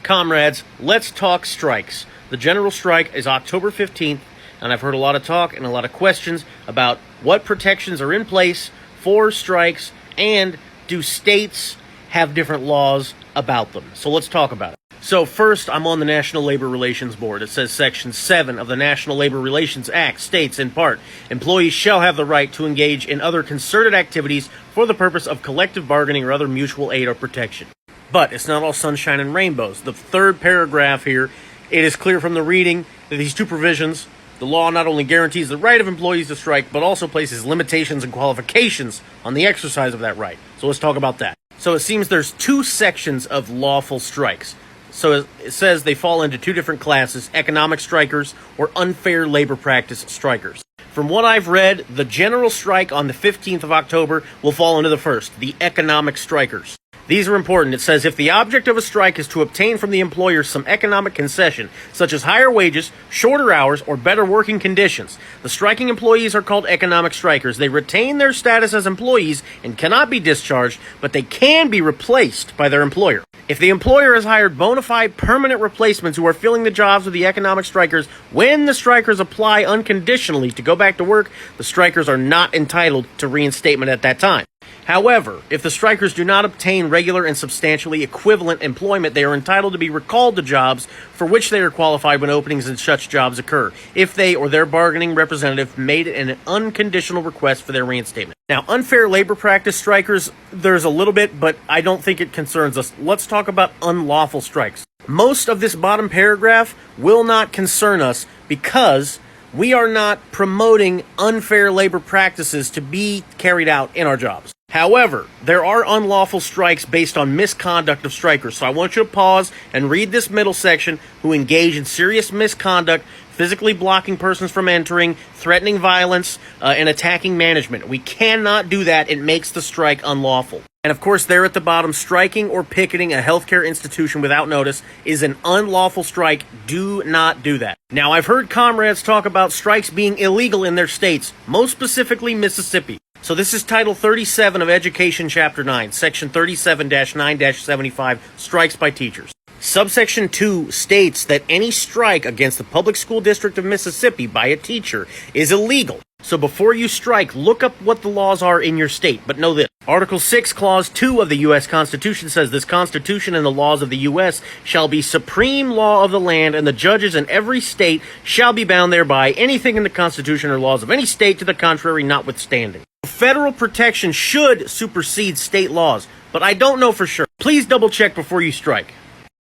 Comrades, let's talk strikes. The general strike is October 15th, and I've heard a lot of talk and a lot of questions about what protections are in place for strikes, and do states have different laws about them. So let's talk about it. So first, I'm on the National Labor Relations Board. It says Section 7 of the National Labor Relations Act states, in part, employees shall have the right to engage in other concerted activities for the purpose of collective bargaining or other mutual aid or protection. But it's not all sunshine and rainbows. The third paragraph here, it is clear from the reading that these two provisions, the law not only guarantees the right of employees to strike, but also places limitations and qualifications on the exercise of that right. So let's talk about that. So it seems there's two sections of lawful strikes. So it says they fall into two different classes: economic strikers or unfair labor practice strikers. From what I've read, the general strike on the 15th of October will fall into the first, the economic strikers. These are important. It says if the object of a strike is to obtain from the employer some economic concession, such as higher wages, shorter hours, or better working conditions, the striking employees are called economic strikers. They retain their status as employees and cannot be discharged, but they can be replaced by their employer. If the employer has hired bona fide permanent replacements who are filling the jobs of the economic strikers, when the strikers apply unconditionally to go back to work, the strikers are not entitled to reinstatement at that time. However, if the strikers do not obtain regular and substantially equivalent employment, they are entitled to be recalled to jobs for which they are qualified when openings in such jobs occur, if they or their bargaining representative made an unconditional request for their reinstatement. Now, unfair labor practice strikers, there's a little bit, but I don't think it concerns us. Let's talk about unlawful strikes. Most of this bottom paragraph will not concern us because we are not promoting unfair labor practices to be carried out in our jobs. However, there are unlawful strikes based on misconduct of strikers. So I want you to pause and read this middle section: who engage in serious misconduct, physically blocking persons from entering, threatening violence, and attacking management. We cannot do that. It makes the strike unlawful. And of course, there at the bottom, striking or picketing a healthcare institution without notice is an unlawful strike. Do not do that. Now, I've heard comrades talk about strikes being illegal in their states, most specifically Mississippi. So this is Title 37 of Education, Chapter 9, Section 37-9-75, Strikes by Teachers. Subsection 2 states that any strike against the public school district of Mississippi by a teacher is illegal. So before you strike, look up what the laws are in your state. But know this: Article 6, Clause 2 of the U.S. Constitution says this Constitution and the laws of the U.S. shall be supreme law of the land, and the judges in every state shall be bound thereby, anything in the Constitution or laws of any state to the contrary notwithstanding. Federal protection should supersede state laws, but I don't know for sure. Please double check before you strike.